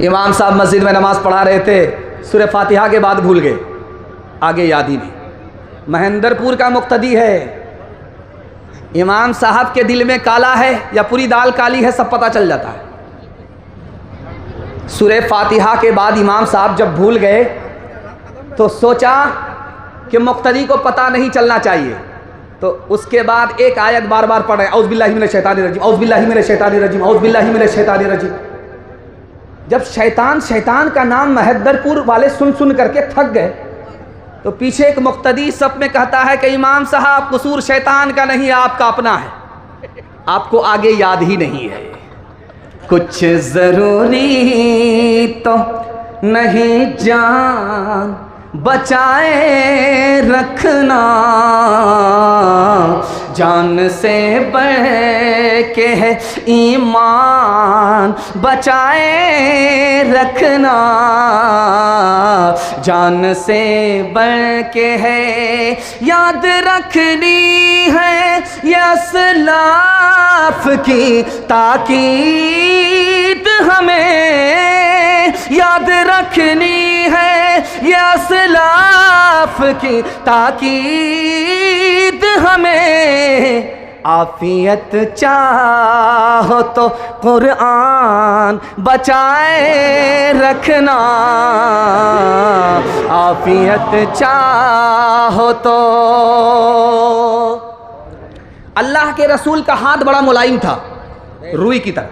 इमाम साहब मस्जिद में नमाज़ पढ़ा रहे थे, सूरह फातिहा के बाद भूल गए, आगे याद ही नहीं। महेंद्रपुर का मुक्तदी है, इमाम साहब के दिल में काला है या पूरी दाल काली है सब पता चल जाता है। सूरह फातिहा के बाद इमाम साहब जब भूल गए तो सोचा कि मुक्तदी को पता नहीं चलना चाहिए, तो उसके बाद एक आयत बार बार पढ़ रहे, औज़ बिल्लाहि मिनश शैतानिर रजीम, औज़ बिल्लाहि मिनश शैतानिर रजीम, औज़ बिल्लाहि मिनश शैतानिर रजीम। जब शैतान का नाम महेंद्रपुर वाले सुन सुन करके थक गए तो पीछे एक मुक्तदी सब में कहता है कि इमाम साहब कसूर शैतान का नहीं, आपका अपना है, आपको आगे याद ही नहीं है। कुछ ज़रूरी तो नहीं जान बचाए रखना, जान से बढ़ के है ईमान बचाए रखना, जान से बढ़ के है याद रखनी है ये असलाफ की ताकीद, हमें याद रखनी है ये असलाफ की ताकीद, हमें आफियत चाहो तो कुरान बचाए रखना, आफियत चाहो तो। अल्लाह के रसूल का हाथ बड़ा मुलायम था, रुई की तरह।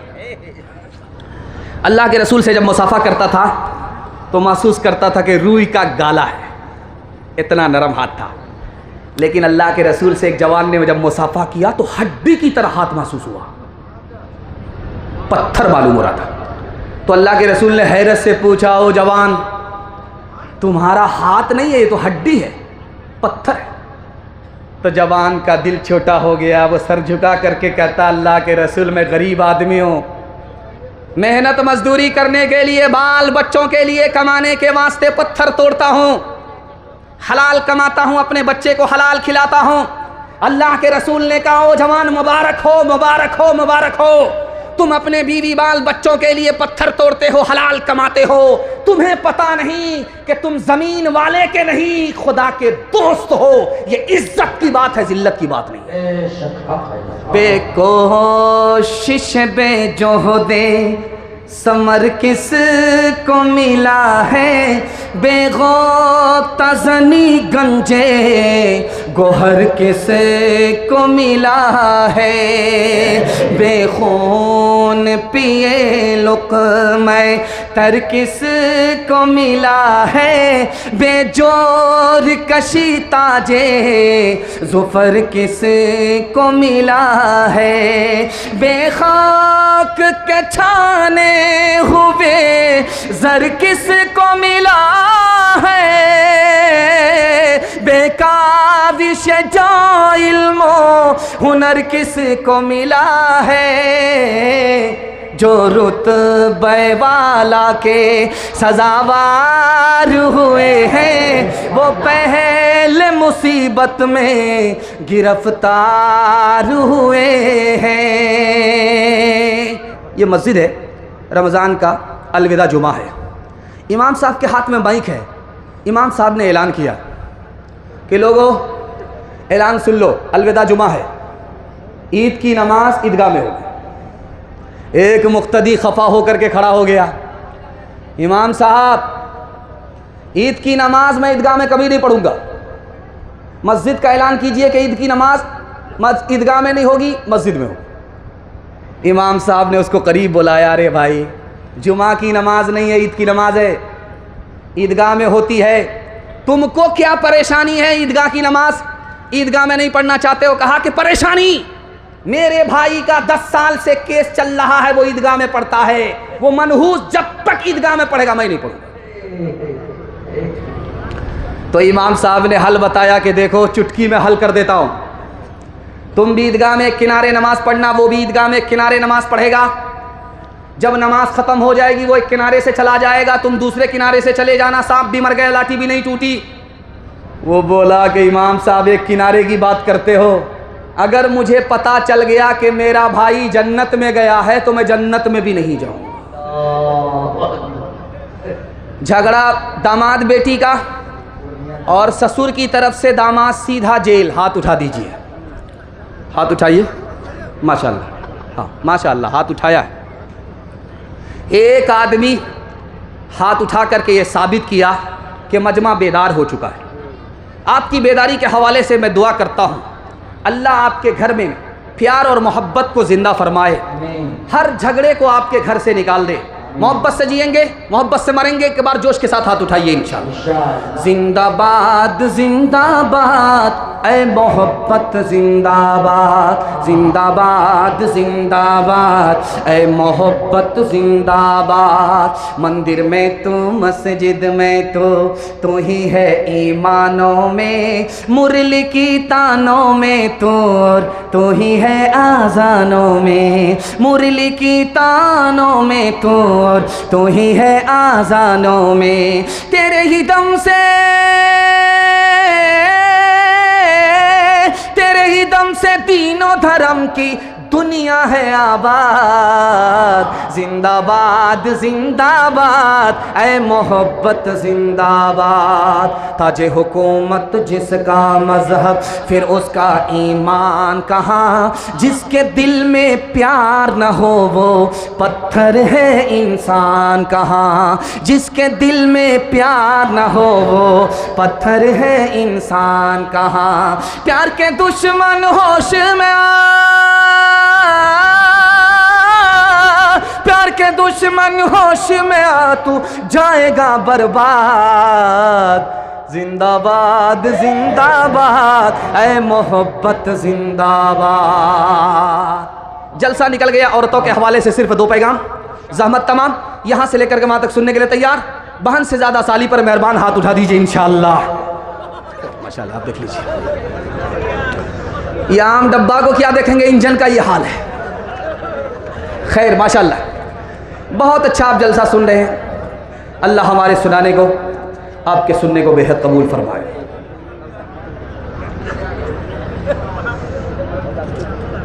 अल्लाह के रसूल से जब मुसाफा करता था तो महसूस करता था कि रूई का गाला है, इतना नरम हाथ था। लेकिन अल्लाह के रसूल से एक जवान ने जब मुसाफा किया तो हड्डी की तरह हाथ महसूस हुआ, पत्थर मालूम हो रहा था। तो अल्लाह के रसूल ने हैरत से पूछा, ओ जवान तुम्हारा हाथ नहीं है, ये तो हड्डी है, पत्थर है। तो जवान का दिल छोटा हो गया, वो सर झुका करके कहता, अल्लाह के रसूल मैं गरीब आदमी हूँ, मेहनत मजदूरी करने के लिए, बाल बच्चों के लिए कमाने के वास्ते पत्थर तोड़ता हूँ, हलाल कमाता हूँ, अपने बच्चे को हलाल खिलाता हूँ। अल्लाह के रसूल ने कहा, ओ जवान मुबारक हो, मुबारक हो, मुबारक हो, तुम अपने बीवी बाल बच्चों के लिए पत्थर तोड़ते हो, हलाल कमाते हो, तुम्हें पता नहीं कि तुम जमीन वाले के नहीं खुदा के दोस्त हो। ये इज्जत की बात है, जिल्लत की बात नहीं है। बेकोशिश बेजोहदे समर किस को मिला है, बेगौता ज़नी गंजे गोहर किस को मिला है, बेखून पिए लुक़्मे तर किस को मिला है, बेजोर कशी ताजे ज़ुफ़र किस को मिला है, बेखाक के छाने हुए ज़र किस को मिला है, बेकाविश जो इल्मो हुनर किस को मिला है, जो रुतबे वाला के सजावार हुए हैं वो पहले मुसीबत में गिरफ्तार हुए हैं। ये मस्जिद है, रमज़ान का अलविदा जुमा है। इमाम साहब के हाथ में माइक है। इमाम साहब ने ऐलान किया कि लोगों ऐलान सुन लो, अलविदा जुमा है, ईद की नमाज ईदगाह में होगी। एक मुक्तदी खफा होकर के खड़ा हो गया, इमाम साहब ईद की नमाज मैं ईदगाह में कभी नहीं पढ़ूंगा, मस्जिद का ऐलान कीजिए कि ईद की नमाज ईदगाह में नहीं होगी, मस्जिद में होगी। इमाम साहब ने उसको करीब बुलाया, अरे भाई जुमा की नमाज नहीं है, ईद की नमाज है, ईदगाह में होती है, तुमको क्या परेशानी है ईदगाह की नमाज ईदगाह में नहीं पढ़ना चाहते हो? कहा कि परेशानी मेरे भाई का 10 साल से केस चल रहा है, वो ईदगाह में पढ़ता है, वो मनहूस जब तक ईदगाह में पढ़ेगा मैं नहीं पढ़ूंगा। तो इमाम साहब ने हल बताया कि देखो चुटकी में हल कर देता हूं, तुम भी ईदगाह में किनारे नमाज पढ़ना, वो भी ईदगाह में किनारे नमाज पढ़ेगा। जब नमाज ख़त्म हो जाएगी वो एक किनारे से चला जाएगा, तुम दूसरे किनारे से चले जाना, सांप भी मर गया लाठी भी नहीं टूटी। वो बोला कि इमाम साहब एक किनारे की बात करते हो, अगर मुझे पता चल गया कि मेरा भाई जन्नत में गया है तो मैं जन्नत में भी नहीं जाऊंगा। झगड़ा दामाद बेटी का और ससुर की तरफ से दामाद सीधा जेल। हाथ उठा दीजिए, हाथ उठाइए। माशाल्लाह, हाँ माशाल्लाह, हाथ उठाया है। एक आदमी हाथ उठा करके ये साबित किया कि मजमा बेदार हो चुका है। आपकी बेदारी के हवाले से मैं दुआ करता हूँ, अल्लाह आपके घर में प्यार और मोहब्बत को ज़िंदा फरमाए, हर झगड़े को आपके घर से निकाल दे। मोहब्बत से जिएंगे, मोहब्बत से मरेंगे। एक बार जोश के साथ हाथ उठाइए इंशाअल्लाह। जिंदाबाद जिंदाबाद ऐ मोहब्बत जिंदाबाद, जिंदाबाद जिंदाबाद ऐ मोहब्बत जिंदाबाद। मंदिर में तो मस्जिद में तो ही है ईमानों में, मुरली की तानों में तो ही है आजानों में, मुरली की तानों में तो ही है आजानों में। तेरे ही दम से, तेरे ही दम से तीनों धर्म की दुनिया है आबाद। जिंदाबाद जिंदाबाद ऐ मोहब्बत जिंदाबाद। ताजे हुकूमत जिसका मजहब फिर उसका ईमान कहाँ, जिसके दिल में प्यार न हो वो पत्थर है इंसान कहाँ, जिसके दिल में प्यार न हो वो पत्थर है इंसान कहाँ। प्यार के दुश्मन होश में प्यार के दुश्मन होश में आ, तू जाएगा बर्बाद। जिंदाबाद जिंदाबाद ऐ मोहब्बत जिंदाबाद। जलसा निकल गया औरतों के हवाले से सिर्फ 2 पैगाम। जहमत तमाम यहां से लेकर के वहां तक सुनने के लिए तैयार। बहन से ज्यादा साली पर मेहरबान हाथ उठा दीजिए इंशाअल्लाह। माशाअल्लाह, आप देख लीजिए, ये आम डब्बा को क्या देखेंगे, इंजन का ये हाल है। खैर माशाअल्लाह, बहुत अच्छा आप जलसा सुन रहे हैं। अल्लाह हमारे सुनाने को, आपके सुनने को बेहद कबूल फरमाए।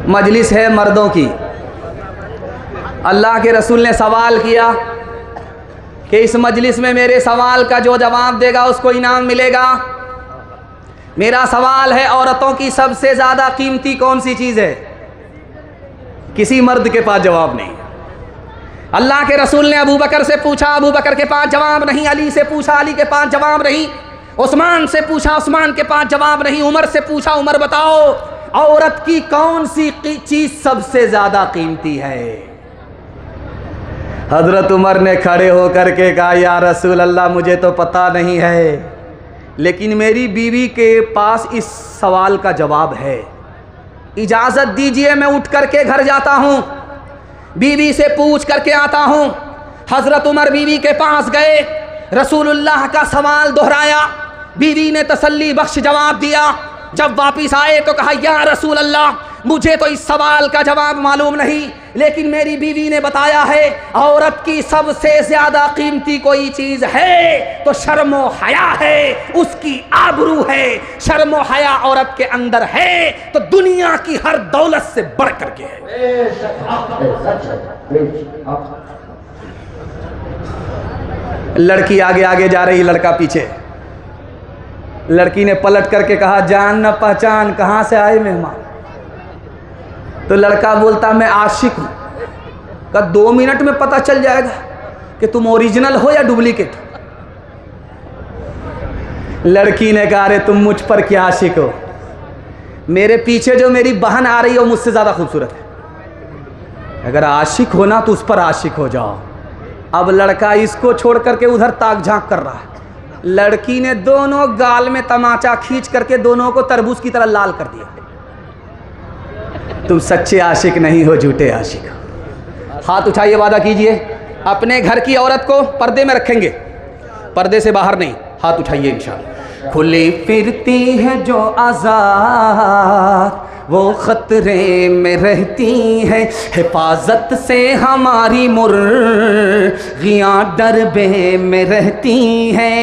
मजलिस है मर्दों की। अल्लाह के रसूल ने सवाल किया कि इस मजलिस में मेरे सवाल का जो जवाब देगा उसको इनाम मिलेगा। मेरा सवाल है, औरतों की सबसे ज़्यादा कीमती कौन सी चीज़ है? किसी मर्द के पास जवाब नहीं। अल्लाह के रसूल ने अबू बकर से पूछा, अबू बकर के पास जवाब नहीं। अली से पूछा, अली के पास जवाब नहीं। उस्मान से पूछा, उस्मान के पास जवाब नहीं। उमर से पूछा, उमर बताओ औरत की कौन सी चीज़ सबसे ज़्यादा कीमती है? हज़रत उमर ने खड़े होकर के कहा, या रसूल अल्लाह मुझे तो पता नहीं है, लेकिन मेरी बीवी के पास इस सवाल का जवाब है। इजाज़त दीजिए, मैं उठ करके घर जाता हूँ, बीवी से पूछ करके आता हूँ। हज़रत उमर बीवी के पास गए, रसूलुल्लाह का सवाल दोहराया। बीवी ने तसल्ली बख्श जवाब दिया। जब वापिस आए तो कहा, या रसूल अल्लाह मुझे तो इस सवाल का जवाब मालूम नहीं, लेकिन मेरी बीवी ने बताया है औरत की सबसे ज़्यादा कीमती कोई चीज़ है तो शर्म व हया है, उसकी आबरू है। शर्म व हया औरत के अंदर है तो दुनिया की हर दौलत से बढ़ करके है। लड़की आगे आगे जा रही, लड़का पीछे। लड़की ने पलट करके कहा, जान न पहचान, कहाँ से आए मेहमान? तो लड़का बोलता, मैं आशिक हूँ। का 2 मिनट में पता चल जाएगा कि तुम ओरिजिनल हो या डुप्लीकेट। लड़की ने कहा, अरे तुम मुझ पर क्या आशिक हो? मेरे पीछे जो मेरी बहन आ रही है वो मुझसे ज़्यादा खूबसूरत है। अगर आशिक हो ना तो उस पर आशिक हो जाओ। अब लड़का इसको छोड़ करके उधर ताक झांक कर रहा है। लड़की ने दोनों गाल में तमाचा खींच करके दोनों को तरबूज की तरह लाल कर दिया। तुम सच्चे आशिक नहीं हो, झूठे आशिक हो। हाथ उठाइए, वादा कीजिए अपने घर की औरत को पर्दे में रखेंगे, पर्दे से बाहर नहीं। हाथ उठाइए इंशाअल्लाह। खुली फिरती है जो आज़ाद वो खतरे में रहती है, हिफाजत से हमारी मुर्गियाँ डरबे में रहती हैं।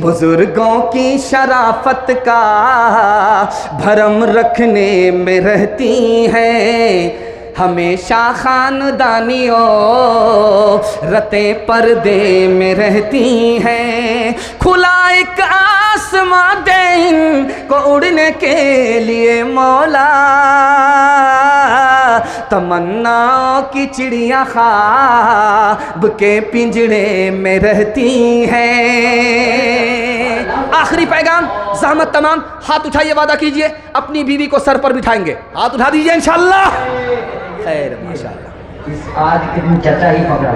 बुजुर्गों की शराफत का भरम रखने में रहती हैं। हमेशा खानदानियों रतें पर्दे में रहती हैं। खुला एक आसमां दे इनको उड़ने के लिए मौला, तमन्नाओं की चिड़िया ख्वाब के पिंजड़े में रहती हैं। आखिरी पैगाम, ज़हमत तमाम, हाथ उठाइए, वादा कीजिए अपनी बीवी को सर पर बिठाएंगे। हाथ उठा दीजिए इंशाअल्लाह। खैर माशाअल्लाह। इस आज के दिन चचा ही पकड़ा।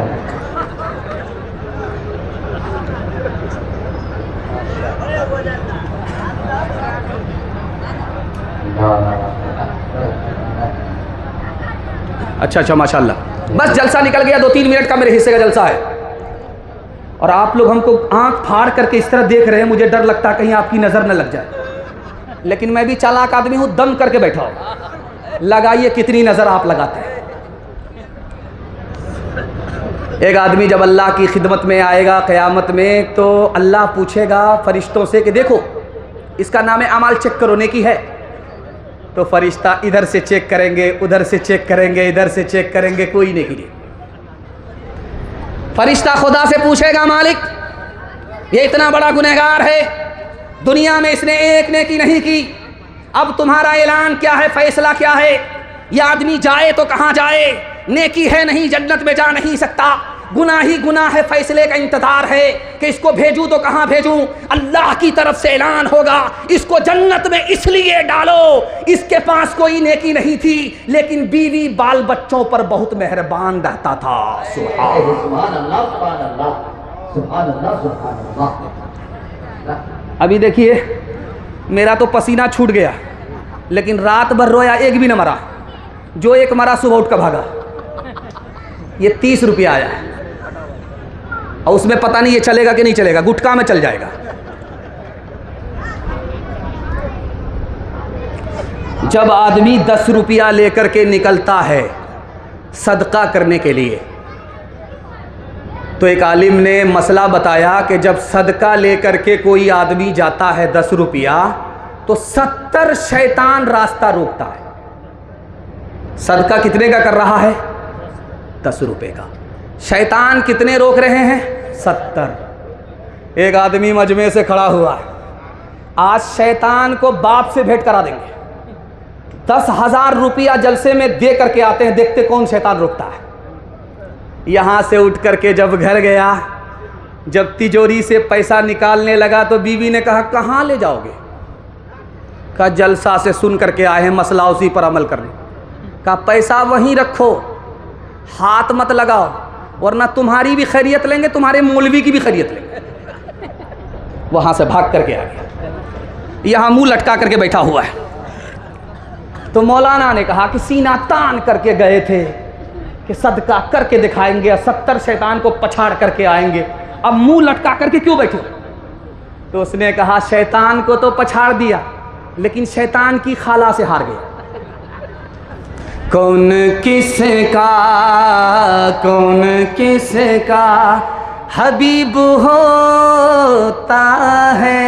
अच्छा माशाअल्लाह। बस जलसा निकल गया, 2-3 मिनट का मेरे हिस्से का जलसा है और आप लोग हमको आंख फाड़ करके इस तरह देख रहे हैं, मुझे डर लगता है कहीं आपकी नज़र न लग जाए। लेकिन मैं भी चालाक आदमी हूँ, दम करके बैठा हूँ। लगाइए कितनी नज़र आप लगाते हैं। एक आदमी जब अल्लाह की खिदमत में आएगा क़यामत में, तो अल्लाह पूछेगा फरिश्तों से कि देखो इसका नाम अमाल चेक करो, नेकी है। तो फरिश्ता इधर से चेक करेंगे, उधर से चेक करेंगे, इधर से चेक करेंगे, कोई नेकी नहीं। फरिश्ता खुदा से पूछेगा मालिक ये इतना बड़ा गुनहगार है, दुनिया में इसने एक नेकी नहीं की, अब तुम्हारा ऐलान क्या है, फैसला क्या है? ये आदमी जाए तो कहाँ जाए? नेकी है नहीं, जन्नत में जा नहीं सकता, गुनाह ही गुनाह है, फैसले का इंतजार है कि इसको भेजूं तो कहाँ भेजूं? अल्लाह की तरफ से ऐलान होगा इसको जन्नत में इसलिए डालो, इसके पास कोई नेकी नहीं थी लेकिन बीवी बाल बच्चों पर बहुत मेहरबान रहता था। सुभान अल्लाह, सुभान अल्लाह, सुभान अल्लाह, सुभान अल्लाह। अभी देखिए मेरा तो पसीना छूट गया, लेकिन रात भर रोया, एक भी न मरा। जो एक मरा सुबह उठ कर भागा। ये 30 रुपया आया है और उसमें पता नहीं ये चलेगा कि नहीं चलेगा, गुटखा में चल जाएगा। जब आदमी 10 रुपया लेकर के निकलता है सदका करने के लिए, तो एक आलिम ने मसला बताया कि जब सदका लेकर के कोई आदमी जाता है 10 रुपया, तो 70 शैतान रास्ता रोकता है। सदका कितने का कर रहा है? 10 रुपये का। शैतान कितने रोक रहे हैं? 70। एक आदमी मजमे से खड़ा हुआ है, आज शैतान को बाप से भेंट करा देंगे। 10,000 रुपया जलसे में दे करके आते हैं, देखते कौन शैतान रोकता है। यहाँ से उठ करके जब घर गया, जब तिजोरी से पैसा निकालने लगा तो बीवी ने कहा कहाँ ले जाओगे? कहा जलसा से सुन करके आए हैं, मसला उसी पर अमल करने। कहा पैसा वहीं रखो, हाथ मत लगाओ, वरना तुम्हारी भी खैरियत लेंगे, तुम्हारे मौलवी की भी खैरियत लेंगे। वहाँ से भाग करके आ गया, यहाँ मुंह लटका करके बैठा हुआ है। तो मौलाना ने कहा कि सीना तान करके गए थे कि सदका करके दिखाएंगे, 70 शैतान को पछाड़ करके आएंगे, अब मुंह लटका करके क्यों बैठे? तो उसने कहा शैतान को तो पछाड़ दिया, लेकिन शैतान की खाला से हार गया। कौन किसका हबीब होता है,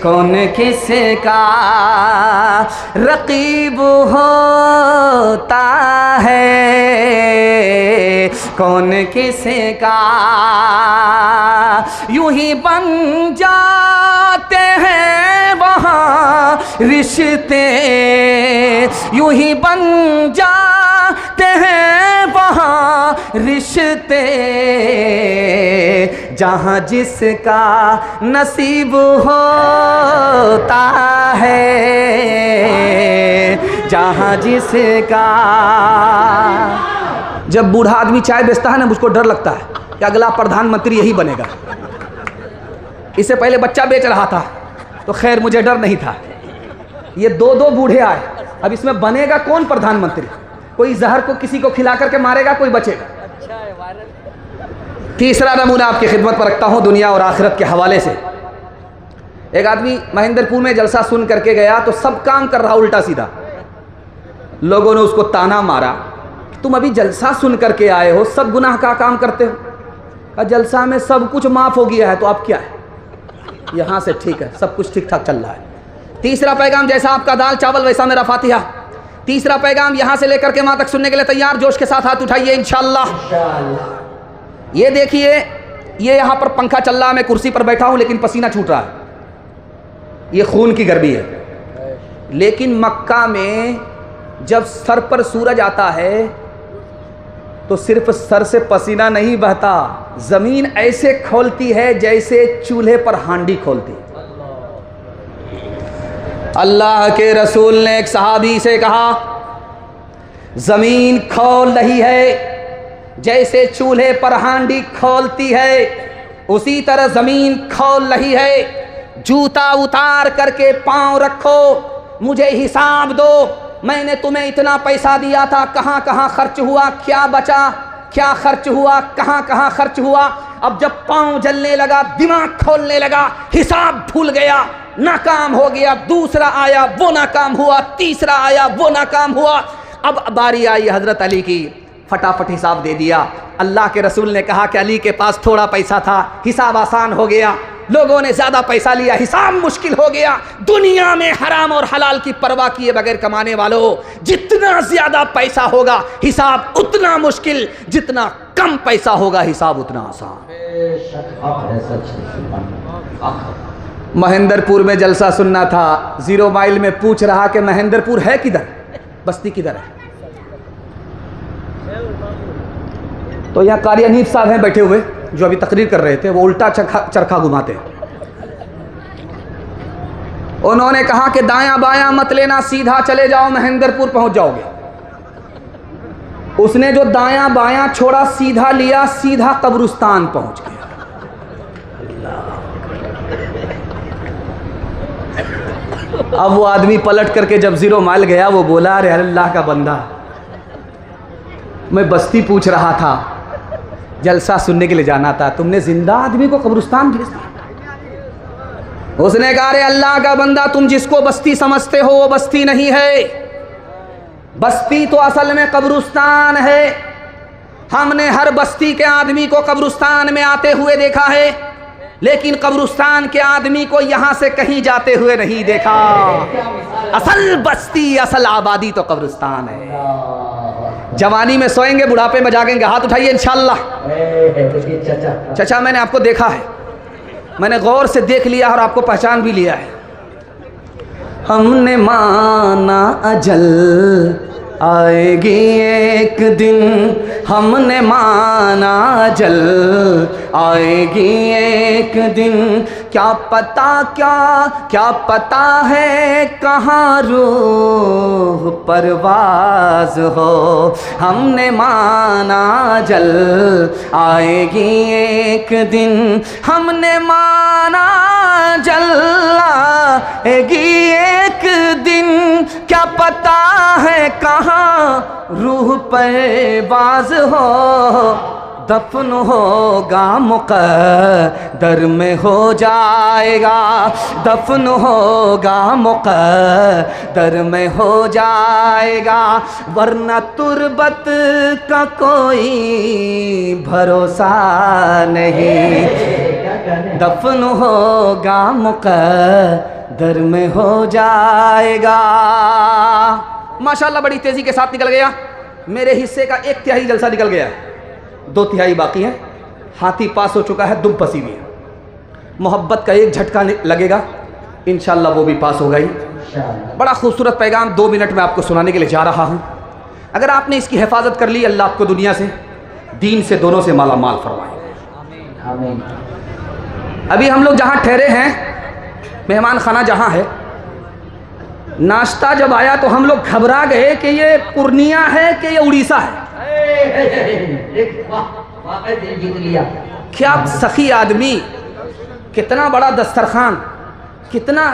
कौन किसका रकीब होता है, कौन किसका यूं ही बन जाते हैं वहाँ रिश्ते, यूं ही बन जाते हैं वहाँ रिश्ते, जहाँ जिसका नसीब होता है, जहाँ जिसका। जब बूढ़ा आदमी चाय बेचता है ना, मुझको डर लगता है कि अगला प्रधानमंत्री यही बनेगा। इससे पहले बच्चा बेच रहा था तो खैर मुझे डर नहीं था। ये 2-2 बूढ़े आए, अब इसमें बनेगा कौन प्रधानमंत्री? कोई जहर को किसी को खिला करके मारेगा, कोई बचेगा। तीसरा नमूना आपकी खिदमत पर रखता हूँ दुनिया और आखिरत के हवाले से। एक आदमी महेंद्रपुर में जलसा सुन करके गया तो सब काम कर रहा उल्टा सीधा। लोगों ने उसको ताना मारा, तुम अभी जलसा सुन करके आए हो, सब गुनाह का काम करते हो। कहा जलसा में सब कुछ माफ़ हो गया है तो अब क्या है, यहाँ से ठीक है, सब कुछ ठीक ठाक चल रहा है। तीसरा पैगाम, जैसा आपका दाल चावल वैसा मेरा फातिहा। तीसरा पैगाम यहाँ से लेकर के वहाँ तक सुनने के लिए तैयार? जोश के साथ हाथ उठाइए इंशाअल्लाह। ये देखिए, ये यहाँ पर पंखा चल रहा है, मैं कुर्सी पर बैठा हूँ लेकिन पसीना छूट रहा है, ये खून की गर्मी है। लेकिन मक्का में जब सर पर सूरज आता है तो सिर्फ सर से पसीना नहीं बहता, जमीन ऐसे खोलती है जैसे चूल्हे पर हांडी खोलती। अल्लाह के रसूल ने एक सहाबी से कहा, जमीन खोल रही है जैसे चूल्हे पर हांडी खोलती है, उसी तरह जमीन खोल रही है। जूता उतार करके पांव रखो, मुझे हिसाब दो, मैंने तुम्हें इतना पैसा दिया था, कहाँ कहाँ खर्च हुआ, क्या बचा, क्या खर्च हुआ, कहाँ कहाँ खर्च हुआ। अब जब पांव जलने लगा, दिमाग खोलने लगा, हिसाब भूल गया, नाकाम हो गया। दूसरा आया वो नाकाम हुआ, तीसरा आया वो नाकाम हुआ। अब बारी आई हजरत अली की, फटाफट हिसाब दे दिया। अल्लाह के रसूल ने कहा कि अली के पास थोड़ा पैसा था, हिसाब आसान हो गया। लोगों ने ज्यादा पैसा लिया, हिसाब मुश्किल हो गया। दुनिया में हराम और हलाल की परवाह किए बगैर कमाने वालों, जितना ज्यादा पैसा होगा हिसाब उतना मुश्किल, जितना कम पैसा होगा हिसाब उतना आसान। महेंद्रपुर में जलसा सुनना था, 0 माइल में पूछ रहा कि महेंद्रपुर है किधर, बस्ती किधर है। तो यहाँ कारी अनीफ साहब हैं बैठे हुए जो अभी तकरीर कर रहे थे, वो उल्टा चरखा घुमाते। उन्होंने कहा कि दायां बायां मत लेना, सीधा चले जाओ, महेंद्रपुर पहुंच जाओगे। उसने जो दायां बायां छोड़ा, सीधा लिया, सीधा कब्रिस्तान पहुंच गया। अब वो आदमी पलट करके जब 0 माइल गया, वो बोला, अरे अल्लाह का बंदा, मैं बस्ती पूछ रहा था, जलसा सुनने के लिए जाना था, तुमने जिंदा आदमी को कब्रिस्तान भेज दिया। उसने कहा, अरे अल्लाह का बंदा, तुम जिसको बस्ती समझते हो वो बस्ती नहीं है, बस्ती तो असल में कब्रिस्तान है। हमने हर बस्ती के आदमी को कब्रिस्तान में आते हुए देखा है, लेकिन कब्रिस्तान के आदमी को यहां से कहीं जाते हुए नहीं देखा। असल बस्ती, असल आबादी तो कब्रिस्तान है। जवानी में सोएंगे, बुढ़ापे में जागेंगे। हाथ उठाइए इंशाअल्लाह। चाचा, मैंने आपको देखा है, मैंने गौर से देख लिया और आपको पहचान भी लिया है। हमने माना अजल आएगी एक दिन, हमने माना अजल आएगी एक दिन, क्या पता है कहाँ रूह परवाज हो। हमने माना अजल आएगी एक दिन, हमने माना अजल आएगी एक दिन, क्या पता है कहाँ रूह परवाज हो। दफन होगा मुक़द्दर में हो जाएगा, दफन होगा मुक़द्दर में हो जाएगा, वरना तुरबत का कोई भरोसा नहीं। दफन होगा मुक़द्दर में हो जाएगा। माशाल्लाह बड़ी तेज़ी के साथ निकल गया। मेरे हिस्से का 1/3 जलसा निकल गया, 2/3 बाकी है। हाथी पास हो चुका है, दुम फंसी हुई है। मोहब्बत का एक झटका लगेगा, इंशाअल्लाह वो भी पास हो गई। बड़ा खूबसूरत पैगाम 2 मिनट में आपको सुनाने के लिए जा रहा हूँ। अगर आपने इसकी हिफाजत कर ली, अल्लाह आपको दुनिया से, दीन से, दोनों से माला माल फरमाए। अभी हम लोग जहाँ ठहरे हैं, मेहमान खाना जहाँ है, नाश्ता जब आया तो हम लोग घबरा गए कि ये पूर्णिया है कि ये उड़ीसा है। क्या सखी आदमी, कितना बड़ा दस्तरखान, कितना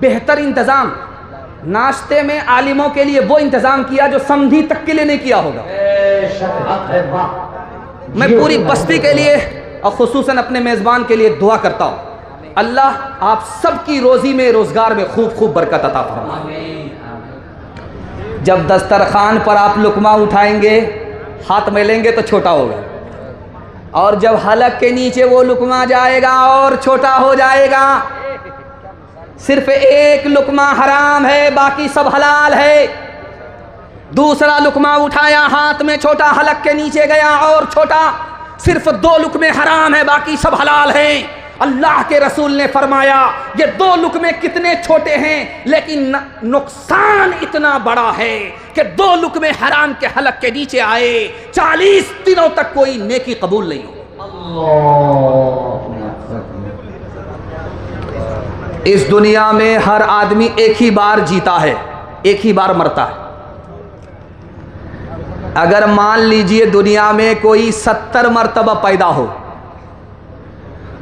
बेहतर इंतज़ाम। नाश्ते में आलिमों के लिए वो इंतज़ाम किया जो समधी तक के लिए नहीं किया होगा। मैं पूरी बस्ती के लिए और खुसूसन अपने मेज़बान के लिए दुआ करता हूँ, अल्लाह आप सबकी रोज़ी में, रोज़गार में खूब खूब बरकत अता फरमाए। जब दस्तरखान पर आप लुकमा उठाएंगे, हाथ में लेंगे तो छोटा होगा, और जब हलक के नीचे वो लुकमा जाएगा और छोटा हो जाएगा। सिर्फ एक लुकमा हराम है, बाकी सब हलाल है। दूसरा लुकमा उठाया, हाथ में छोटा, हलक के नीचे गया और छोटा। सिर्फ 2 लुकमे हराम है, बाकी सब हलाल हैं। अल्लाह के रसूल ने फरमाया ये 2 लुकमे कितने छोटे हैं, लेकिन नुकसान इतना बड़ा है कि 2 लुकमे हराम के हलक के नीचे आए, 40 दिनों तक कोई नेकी कबूल नहीं हो। इस दुनिया में हर आदमी एक ही बार जीता है, एक ही बार मरता है। अगर मान लीजिए दुनिया में कोई 70 मरतबा पैदा हो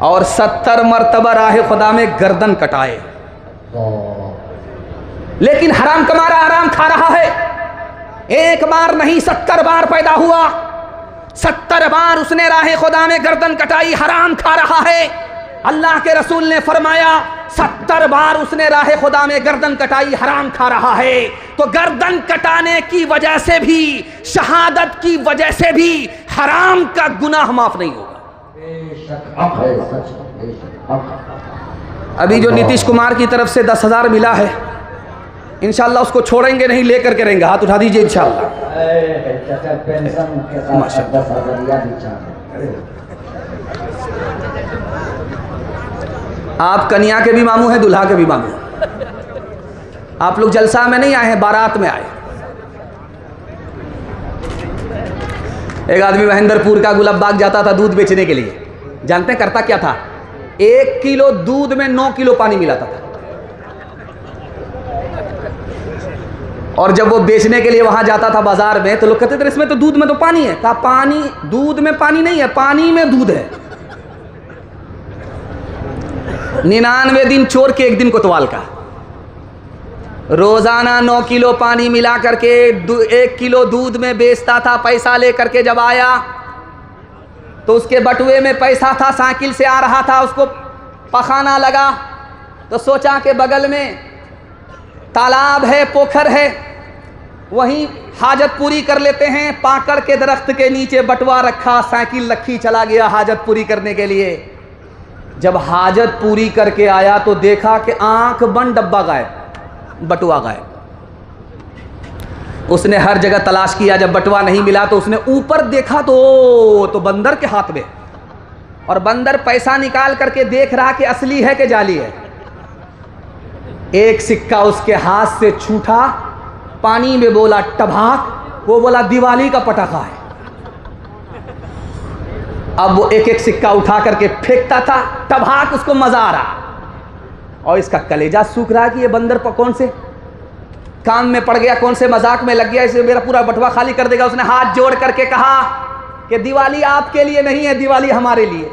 और 70 मरतबा राह खुदा में गर्दन कटाए, लेकिन हराम कमा रहा, हराम खा रहा है। एक बार नहीं 70 बार पैदा हुआ, 70 बार उसने राह खुदा में गर्दन कटाई, हराम खा रहा है। अल्लाह के रसूल ने फरमाया 70 बार उसने राह खुदा में गर्दन कटाई, हराम खा रहा है। तो गर्दन कटाने की वजह से भी, शहादत की वजह से भी हराम का गुनाह माफ नहीं होगा। अभी जो नीतीश कुमार की तरफ से 10,000 मिला है, इंशाल्लाह उसको छोड़ेंगे नहीं, लेकर के रहेंगे। हाथ उठा दीजिए इंशाल्लाह। आप कन्या के भी मामू हैं, दुल्हा के भी मामू हैं। आप लोग जलसा में नहीं आए हैं, बारात में आए। एक आदमी महेंद्रपुर का गुलाबबाग जाता था दूध बेचने के लिए। जानते हैं करता क्या था? 1 किलो दूध में 9 किलो पानी मिलाता था। और जब वो बेचने के लिए वहां जाता था बाजार में, तो लोग कहते थे इसमें तो दूध में तो पानी है। कहा पानी, दूध में पानी नहीं है, पानी में दूध है। 99 दिन चोर के 1 दिन कोतवाल का। रोजाना 9 किलो पानी मिला करके 1 किलो दूध में बेचता था। पैसा लेकर के जब आया तो उसके बटुए में पैसा था, साइकिल से आ रहा था, उसको पखाना लगा तो सोचा कि बगल में तालाब है, पोखर है, वहीं हाजत पूरी कर लेते हैं। पाकड़ के दरख्त के नीचे बटुआ रखा, साइकिल रखी, चला गया हाजत पूरी करने के लिए। जब हाजत पूरी करके आया तो देखा कि आंख बंद, डब्बा गायब, बटुआ गायब। उसने हर जगह तलाश किया, जब बटुआ नहीं मिला तो उसने ऊपर देखा तो बंदर के हाथ में, और बंदर पैसा निकाल करके देख रहा कि असली है कि जाली है। एक सिक्का उसके हाथ से छूटा, पानी में बोला टभाक, वो बोला दिवाली का पटाखा है। अब वो एक एक सिक्का उठा करके फेंकता था, टभाक, उसको मजा आ रहा, और इसका कलेजा सूख रहा कि ये बंदर पर कौन से काम में पड़ गया, कौन से मजाक में लग गया, इसे मेरा पूरा बटुआ खाली कर देगा। उसने हाथ जोड़ करके कहा कि दिवाली आपके लिए नहीं है, दिवाली हमारे लिए।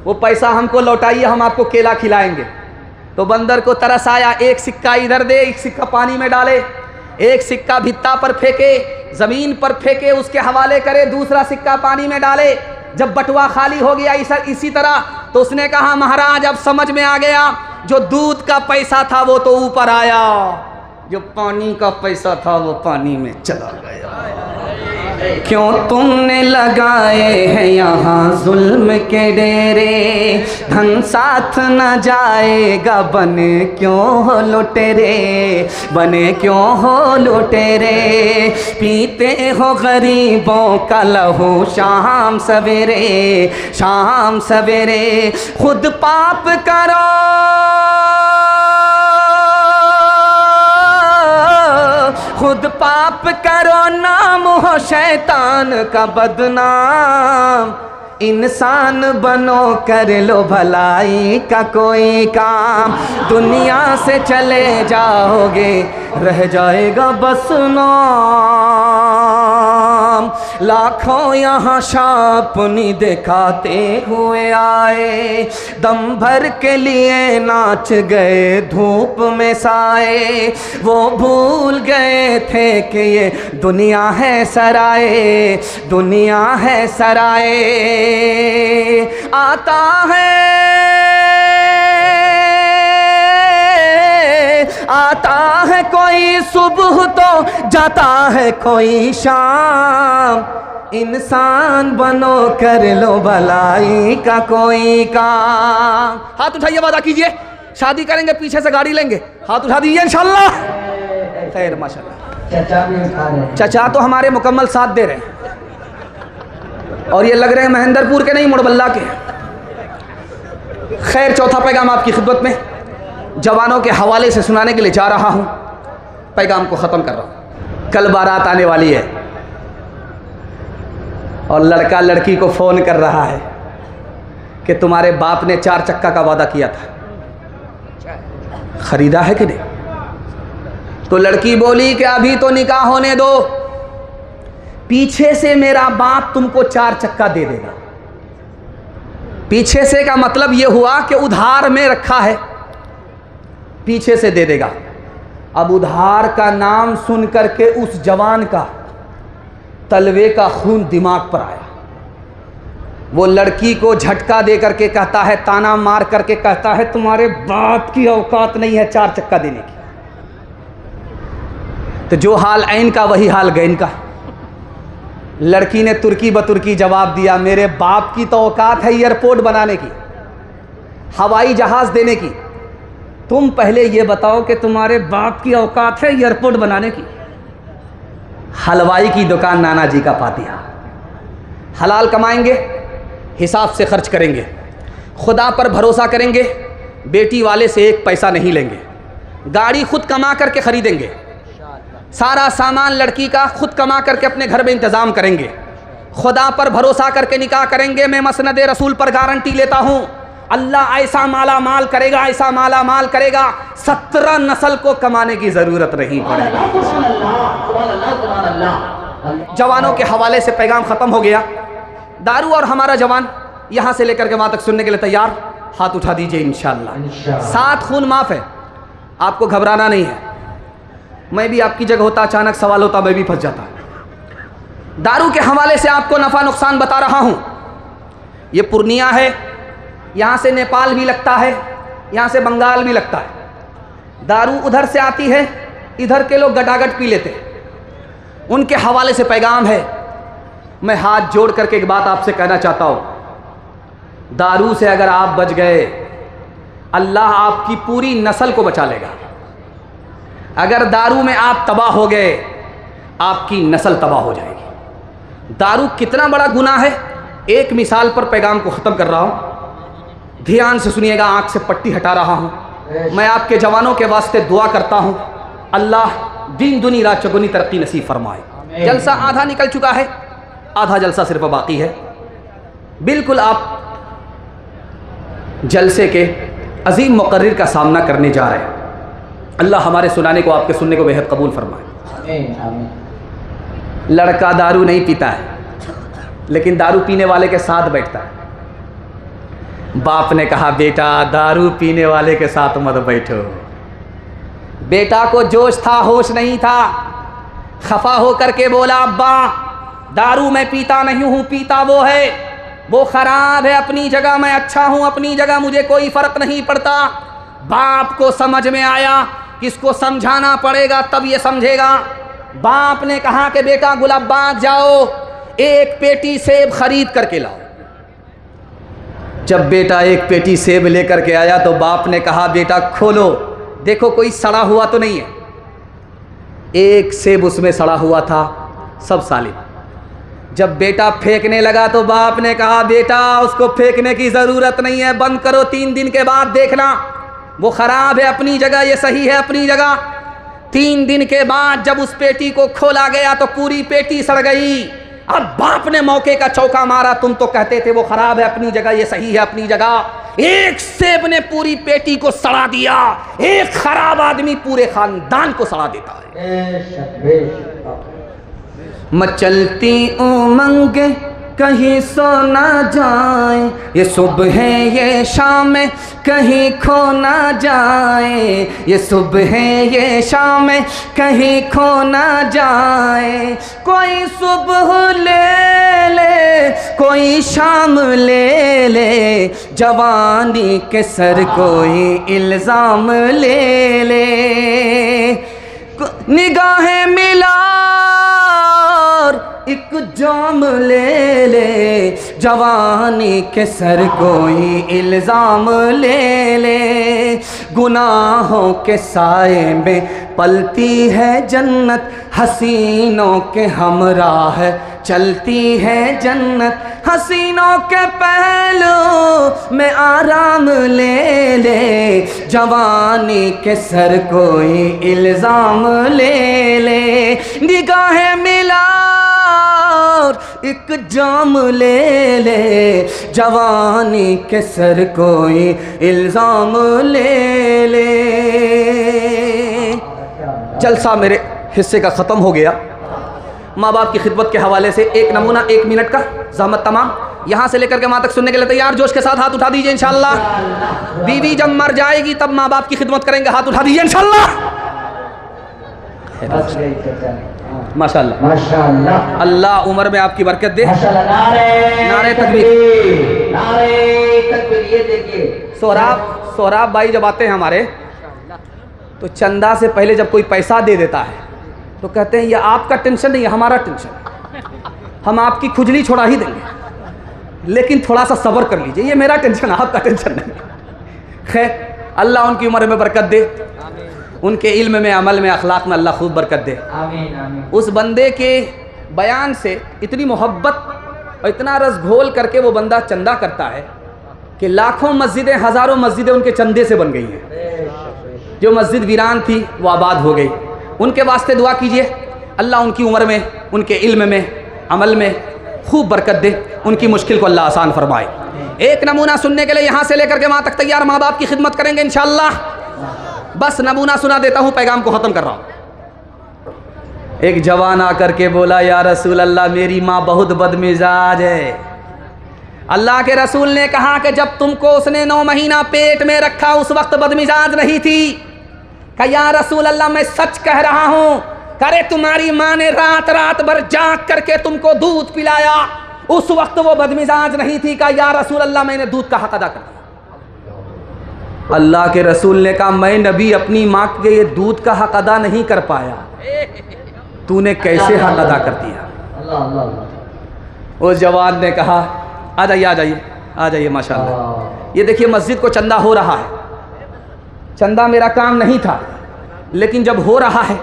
वो पैसा हमको लौटाइए, हम आपको केला खिलाएंगे। तो बंदर को तरस आया, एक सिक्का इधर दे, एक सिक्का पानी में डाले, एक सिक्का भित्ता पर फेंके, जमीन पर फेंके, उसके हवाले करे, दूसरा सिक्का पानी में डाले। जब बटुआ खाली हो गया इसी तरह, तो उसने कहा महाराज अब समझ में आ गया, जो दूध का पैसा था वो तो ऊपर आया, जो पानी का पैसा था वो पानी में चला गया। क्यों तुमने लगाए हैं यहाँ जुल्म के डेरे, धन साथ न जाएगा, बने क्यों हो लुटेरे, बने क्यों हो लुटेरे। पीते हो गरीबों का लहू शाम सवेरे, शाम सवेरे। खुद पाप करो, खुद पाप करो, नाम हो शैतान का बदनाम। इंसान बनो, कर लो भलाई का कोई काम। दुनिया से चले जाओगे, रह जाएगा बस नाम। लाखों यहाँ शापनी दिखाते हुए आए, दम भर के लिए नाच गए धूप में साए। वो भूल गए थे कि ये दुनिया है सराए, दुनिया है सराए। आता है, आता है कोई सुबह तो जाता है कोई शाम। इंसान बनो, कर लो भलाई का कोई काम। हाथ उठाइए, वादा कीजिए शादी करेंगे, पीछे से गाड़ी लेंगे। हाथ उठा दीजिए इंशाल्लाह। खैर माशाल्लाह। चचा भी उठा रहे हैं। चचा तो हमारे मुकम्मल साथ दे रहे हैं, और ये लग रहे हैं महेंद्रपुर के नहीं, मुड़बल्ला के। खैर, चौथा पैगाम आपकी खिदमत में जवानों के हवाले से सुनाने के लिए जा रहा हूँ। पैगाम को ख़त्म कर रहा हूँ। कल बारात आने वाली है और लड़का लड़की को फ़ोन कर रहा है कि तुम्हारे बाप ने 4 चक्का का वादा किया था, ख़रीदा है कि नहीं? तो लड़की बोली कि अभी तो निकाह होने दो, पीछे से मेरा बाप तुमको 4 चक्का दे देगा। पीछे से का मतलब यह हुआ कि उधार में रखा है, पीछे से दे देगा। अब उधार का नाम सुन करके उस जवान का तलवे का खून दिमाग पर आया। वो लड़की को झटका दे करके कहता है, ताना मार करके कहता है, तुम्हारे बाप की औकात नहीं है 4 चक्का देने की। तो जो हाल ऐन का वही हाल गैन का। लड़की ने तुर्की बतुर्की जवाब दिया, मेरे बाप की तो औकात है एयरपोर्ट बनाने की, हवाई जहाज़ देने की। तुम पहले ये बताओ कि तुम्हारे बाप की औकात है एयरपोर्ट बनाने की? हलवाई की दुकान नाना जी का फातिहा। हलाल कमाएंगे, हिसाब से खर्च करेंगे, खुदा पर भरोसा करेंगे, बेटी वाले से 1 पैसा नहीं लेंगे, गाड़ी खुद कमा करके ख़रीदेंगे, सारा सामान लड़की का खुद कमा करके अपने घर में इंतज़ाम करेंगे, खुदा पर भरोसा करके निकाह करेंगे। मैं मसनद रसूल पर गारंटी लेता हूँ, अल्लाह ऐसा माला माल करेगा, ऐसा माला माल करेगा, 17 नस्ल को कमाने की ज़रूरत नहीं पड़ेगी। जवानों के हवाले से पैगाम ख़त्म हो गया। दारू और हमारा जवान यहाँ से लेकर के वहाँ तक सुनने के लिए तैयार? हाथ उठा दीजिए इंशाअल्लाह। 7 खून माफ़ है, आपको घबराना नहीं है। मैं भी आपकी जगह होता, अचानक सवाल होता, मैं भी फंस जाता। दारू के हवाले से आपको नफ़ा नुकसान बता रहा हूँ। ये पूर्णिया है, यहाँ से नेपाल भी लगता है, यहाँ से बंगाल भी लगता है। दारू उधर से आती है, इधर के लोग गटागट पी लेते हैं। उनके हवाले से पैगाम है। मैं हाथ जोड़ करके एक बात आपसे कहना चाहता हूँ, दारू से अगर आप बच गए, अल्लाह आपकी पूरी नस्ल को बचा लेगा। अगर दारू में आप तबाह हो गए, आपकी नस्ल तबाह हो जाएगी। दारू कितना बड़ा गुनाह है, एक मिसाल पर पैगाम को ख़त्म कर रहा हूँ। ध्यान से सुनिएगा, आँख से पट्टी हटा रहा हूँ। मैं आपके जवानों के वास्ते दुआ करता हूँ, अल्लाह दिन दुनी रात चौगुनी तरक्की नसीब फरमाए। जलसा आधा निकल चुका है, आधा जलसा सिर्फ बाकी है। बिल्कुल आप जलसे के अजीम मुकर्रिर का सामना करने जा रहे हैं। अल्लाह हमारे सुनाने को, आपके सुनने को बेहद कबूल फरमाए। लड़का दारू नहीं पीता है, लेकिन दारू पीने वाले के साथ बैठता है। बाप ने कहा, बेटा दारू पीने वाले के साथ मत बैठो। बेटा को जोश था, होश नहीं था, खफा होकर के बोला, अब्बा दारू मैं पीता नहीं हूँ, पीता वो है, वो खराब है अपनी जगह, मैं अच्छा हूँ अपनी जगह, मुझे कोई फ़र्क नहीं पड़ता। बाप को समझ में आया कि इसको समझाना पड़ेगा तब ये समझेगा। बाप ने कहा कि बेटा गुलाबबाग जाओ, 1 पेटी सेब खरीद करके लाओ। जब बेटा 1 पेटी सेब लेकर के आया तो बाप ने कहा, बेटा खोलो, देखो कोई सड़ा हुआ तो नहीं है। 1 सेब उसमें सड़ा हुआ था, सब सालिम। जब बेटा फेंकने लगा तो बाप ने कहा, बेटा उसको फेंकने की ज़रूरत नहीं है, बंद करो, 3 दिन के बाद देखना, वो ख़राब है अपनी जगह, ये सही है अपनी जगह। 3 दिन के बाद जब उस पेटी को खोला गया तो पूरी पेटी सड़ गई। अब बाप ने मौके का चौका मारा, तुम तो कहते थे वो ख़राब है अपनी जगह, ये सही है अपनी जगह। 1 सेब ने पूरी पेटी को सड़ा दिया। एक खराब आदमी पूरे खानदान को सड़ा देता है। मचलती उमंग कहीं सो ना जाए, ये सुबह ये शाम कहीं खो ना जाए, ये सुबह ये शाम कहीं खो ना जाए। कोई सुबह ले ले, कोई शाम ले ले, जवानी के सर कोई इल्ज़ाम ले ले। निगाहें मिला एक जाम ले ले, जवानी के सर कोई इल्ज़ाम ले ले। गुनाहों के साए में पलती है जन्नत, हसीनों के हमराह चलती है जन्नत। हसीनों के पहलू में आराम ले ले, जवानी के सर कोई इल्ज़ाम ले ले। निगाहें मिला और एक जाम ले ले, जवानी के सर कोई इल्ज़ाम ले ले। जलसा मेरे हिस्से का ख़त्म हो गया। माँ बाप की खिदमत के हवाले से एक नमूना 1 मिनट का, ज़हमत तमाम। यहाँ से लेकर के माँ तक सुनने के लिए तैयार? जोश के साथ हाथ उठा दीजिए इंशाअल्लाह। बीवी जब मर जाएगी तब माँ बाप की खिदमत करेंगे, हाथ उठा दीजिए इंशाअल्लाह। माशाअल्लाह माशाअल्लाह। अल्लाह उम्र में आपकी बरकत दे। माशाअल्लाह। नारे तकबीर, नारे तकबीर। ये देखिए सोहराब भाई जब आते हैं हमारे, तो चंदा से पहले जब कोई पैसा दे देता है तो कहते हैं ये आपका टेंशन नहीं है, हमारा टेंशन, हम आपकी खुजली छोड़ा ही देंगे, लेकिन थोड़ा सा सब्र कर लीजिए, ये मेरा टेंशन है, आपका टेंशन नहीं। खैर, अल्लाह उनकी उम्र में बरकत दे, उनके इल्म में, अमल में, अखलाक में अल्लाह खूब बरकत दे। आमीन आमीन। उस बंदे के बयान से इतनी मोहब्बत और इतना रस घोल करके वो बंदा चंदा करता है कि लाखों मस्जिदें, हज़ारों मस्जिदें उनके चंदे से बन गई हैं। जो मस्जिद वीरान थी वो आबाद हो गई। उनके वास्ते दुआ कीजिए, अल्लाह उनकी उम्र में, उनके इल्म में, अमल में खूब बरकत दे, उनकी मुश्किल को अल्लाह आसान फरमाए। एक नमूना सुनने के लिए यहाँ से लेकर के वहाँ तक तैयार, माँ बाप की खिदमत करेंगे इंशाअल्लाह। बस नमूना सुना देता हूँ, पैगाम को ख़त्म कर रहा हूँ। एक जवान आकर के बोला, या रसूल अल्लाह, मेरी माँ बहुत बदमिजाज है। अल्लाह के रसूल ने कहा कि जब तुमको उसने 9 महीना पेट में रखा उस वक्त बदमिजाज नहीं थी। कहा या रसूल अल्लाह, मैं सच कह रहा हूँ। करे तुम्हारी माँ ने रात रात भर जाग करके तुमको दूध पिलाया, उस वक्त वो बदमिजाज नहीं थी। कहा या रसूल अल्लाह, मैंने दूध का हक अदा कर दिया। अल्लाह के रसूल ने कहा, मैं नबी अपनी माँ के ये दूध का हक अदा नहीं कर पाया, तूने कैसे हक अदा कर दिया? अल्लाह अल्लाह। उस जवान ने कहा, आ जाइए आ जाइए आ जाइए, माशाअल्लाह। ये देखिए मस्जिद को चंदा हो रहा है। चंदा मेरा काम नहीं था, लेकिन जब हो रहा है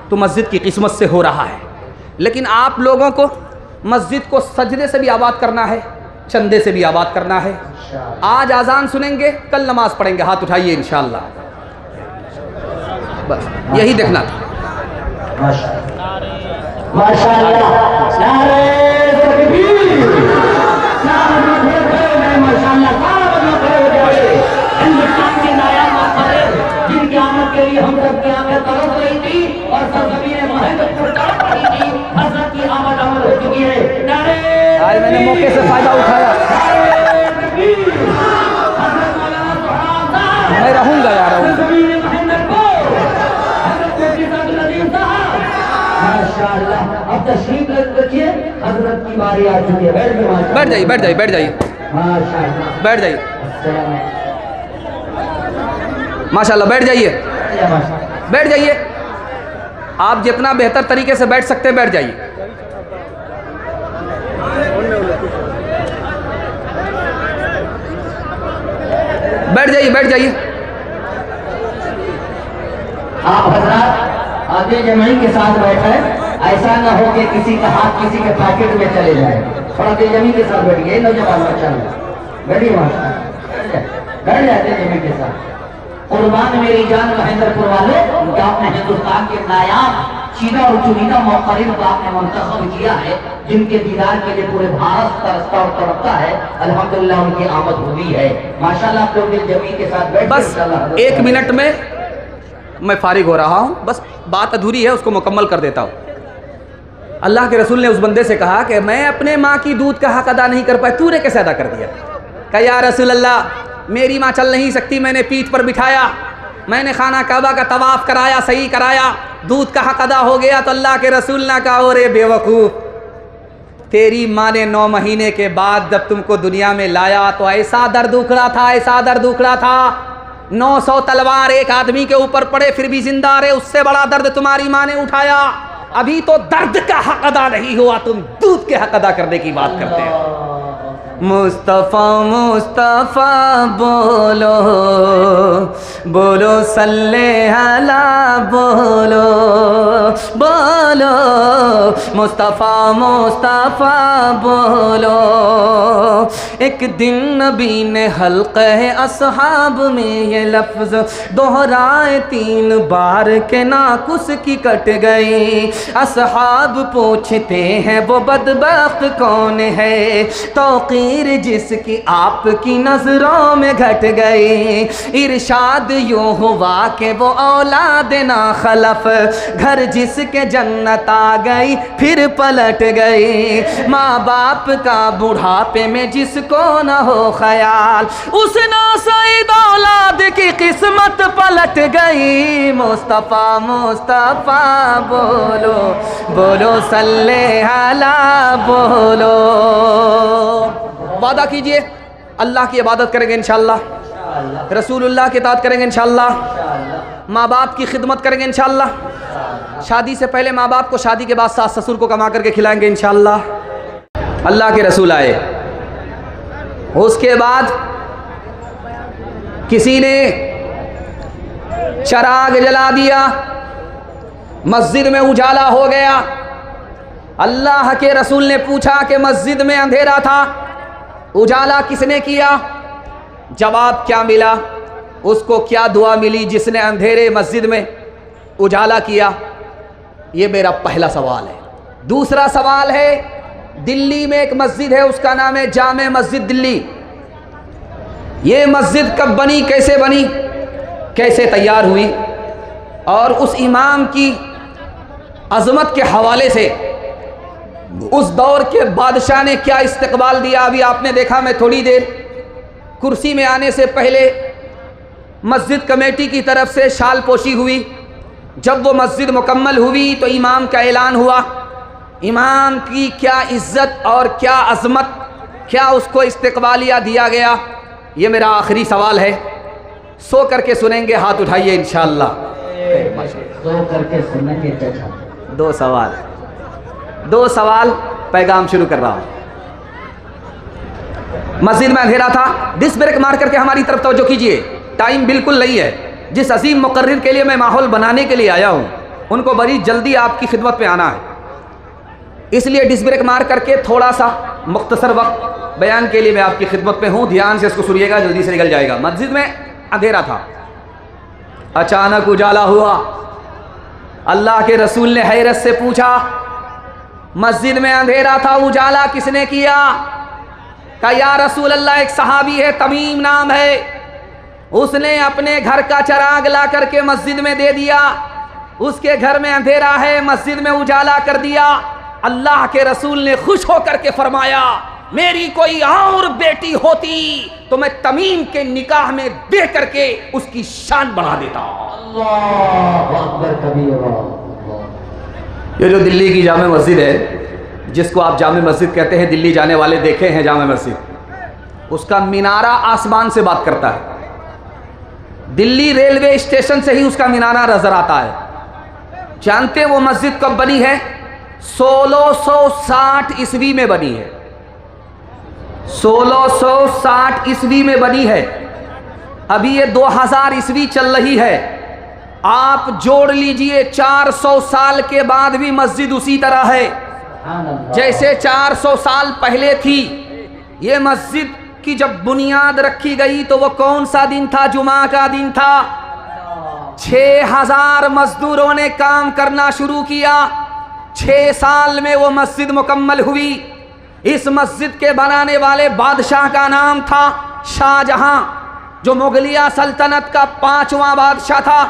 तो मस्जिद की किस्मत से हो रहा है। लेकिन आप लोगों को मस्जिद को सजदे से भी आबाद करना है, चंदे से भी आबाद करना है। आज आज़ान सुनेंगे, कल नमाज पढ़ेंगे, हाथ उठाइए इंशाअल्लाह। बस यही देखना था। माशाअल्लाह। नारे तकबीर। हिंदुस्तान के नायाब मकबरे जिनकी आमद के लिए हम सब की आमद तरस रही थी और सरजमीन महंदपुर तड़प रही थी, हज़रत की आमद अमल हो चुकी है। नारे आज मैंने मौके से फायदा उठाया। मैं रहूंगा यार, माशाअल्लाह। अब तशरीफ रखिए, हज़रत की बारी आ चुकी है। बैठ जाइए बैठ जाइए बैठ जाइए माशाअल्लाह। बैठ जाइए माशाअल्लाह, बैठ जाइए बैठ जाइए। आप जितना बेहतर तरीके से बैठ सकते हैं बैठ जाइए। बैठ जाइए बैठ जाइए। आप हजरात आगे जमाई के साथ बैठे, ऐसा ना हो कि किसी का हाथ किसी के पॉकेट में चले जाए। थोड़ा तेजमी के साथ बैठिए, नौजवान माशाअल्लाह, बैठिए माशाअल्लाह, बैठ जाते जमी के साथ। कुर्बान मेरी जान महेंद्रपुर वाले, क्या आपने हिंदुस्तान के नायाब चीना और चुनीदा मौक़रीन को आपने मुंतखब किया है, जिनके दीदार के लिए पूरे भारत तरसता और तड़पता है। अल्हम्दुलिल्लाह उनकी आमद हुई है माशाअल्लाह। आप लोग जमी के साथ बैठ, बस 1 मिनट में मैं फारिग हो रहा हूँ, बस बात अधूरी है, उसको मुकम्मल कर देता हूँ। अल्लाह के रसूल ने उस बंदे से कहा कि मैं अपने माँ की दूध का हक अदा नहीं कर पाया, तूने कैसे अदा कर दिया? कहा या रसूल अल्लाह, मेरी माँ चल नहीं सकती, मैंने पीठ पर बिठाया, मैंने खाना काबा का तवाफ़ कराया, सही कराया, दूध का हक अदा हो गया। तो अल्लाह के रसूल ने कहा, ओरे बेवकूफ़, तेरी माँ ने 9 महीने के बाद जब तुमको दुनिया में लाया तो ऐसा दर्द उखड़ा था, ऐसा दर्द उखड़ा था, 900 तलवार एक आदमी के ऊपर पड़े फिर भी जिंदा रहे, उससे बड़ा दर्द तुम्हारी माँ ने उठाया। अभी तो दर्द का हक अदा नहीं हुआ, तुम दूध के हक अदा करने की बात करते हो। मुस्तफ़ा मुस्तफ़ा बोलो, बोलो सल्ले अला बोलो, बोलो मुस्तफ़ा मुस्तफ़ा बोलो। एक दिन नबी ने हल्क़े असहाब में ये लफ्ज़ दोहराए 3 बार के नाकुस की कट गई। असहाब पूछते हैं वो बदबख्त कौन है, तौक़ीर जिसकी आपकी नज़रों में घट गई। इरशाद यूँ हुआ कि वो औलाद ना खलफ, घर जिसके जन्नत आ गई फिर पलट गई। माँ बाप का बुढ़ापे में जिसको न हो ख्याल, उस नासईद औलाद की किस्मत पलट गई। मुस्तफ़ा मुस्तफ़ा बोलो, बोलो सल्ले अला बोलो। वादा कीजिए अल्लाह की इबादत करेंगे इंशाअल्लाह, रसूलुल्लाह की इताअत करेंगे इंशाअल्लाह, माँ बाप की खिदमत करेंगे इंशाअल्लाह, शादी से पहले माँ बाप को, शादी के बाद सास ससुर को कमा करके खिलाएंगे इंशाअल्लाह। अल्लाह के रसूल आए, उसके बाद किसी ने चराग जला दिया, मस्जिद में उजाला हो गया। अल्लाह के रसूल ने पूछा कि मस्जिद में अंधेरा था, उजाला किसने किया? जवाब क्या मिला? उसको क्या दुआ मिली जिसने अंधेरे मस्जिद में उजाला किया? ये मेरा पहला सवाल है। दूसरा सवाल है, दिल्ली में एक मस्जिद है, उसका नाम है जामे मस्जिद दिल्ली। ये मस्जिद कब बनी, कैसे बनी, कैसे तैयार हुई, और उस इमाम की अज़मत के हवाले से उस दौर के बादशाह ने क्या इस्तकबाल दिया। अभी आपने देखा, मैं थोड़ी देर कुर्सी में आने से पहले मस्जिद कमेटी की तरफ से शाल पोशी हुई। जब वो मस्जिद मुकम्मल हुई तो इमाम का ऐलान हुआ। इमाम की क्या इज़्ज़त और क्या अज़मत, क्या उसको इस्तकबालिया दिया गया, ये मेरा आखिरी सवाल है। सो करके सुनेंगे, हाथ उठाइए इंशाअल्लाह। सो करके सुनेंगे। दो सवाल पैगाम शुरू कर रहा हूँ। मस्जिद में अंधेरा था, डिस्क ब्रेक मार करके हमारी तरफ तवज्जो कीजिए, टाइम बिल्कुल नहीं है। जिस अजीम मुकर्रिर के लिए मैं माहौल बनाने के लिए आया हूँ, उनको बड़ी जल्दी आपकी खिदमत पे आना है, इसलिए डिस्क ब्रेक मार करके थोड़ा सा मुख्तसर वक्त बयान के लिए मैं आपकी खिदमत पे हूँ। ध्यान से इसको सुनिएगा, जल्दी से निकल जाएगा। मस्जिद में अंधेरा था, अचानक उजाला हुआ। अल्लाह के रसूल ने हैरत से पूछा, मस्जिद में अंधेरा था, उजाला किसने किया? कहा या रसूल अल्लाह, एक सहाबी है, तमीम नाम है, उसने अपने घर का चराग ला करके मस्जिद में दे दिया। उसके घर में अंधेरा है, मस्जिद में उजाला कर दिया। अल्लाह के रसूल ने खुश होकर के फरमाया, मेरी कोई और बेटी होती तो मैं तमीम के निकाह में दे करके उसकी शान बढ़ा देता। अल्लाह अकबर कबीरा। ये जो दिल्ली की जामे मस्जिद है, जिसको आप जामे मस्जिद कहते हैं, दिल्ली जाने वाले देखे हैं जामे मस्जिद, उसका मीनारा आसमान से बात करता है। दिल्ली रेलवे स्टेशन से ही उसका मीनारा नजर आता है। जानते हैं वो मस्जिद कब बनी है? 1660 ईस्वी में बनी है। 1660 ईस्वी में बनी है। अभी ये 2000 ईस्वी चल रही है। आप जोड़ लीजिए, 400 साल के बाद भी मस्जिद उसी तरह है जैसे 400 साल पहले थी। ये मस्जिद की जब बुनियाद रखी गई तो वो कौन सा दिन था? जुमा का दिन था। 6000 मजदूरों ने काम करना शुरू किया। 6 साल में वो मस्जिद मुकम्मल हुई। इस मस्जिद के बनाने वाले बादशाह का नाम था शाहजहां, जो मुगलिया सल्तनत का 5वां बादशाह था।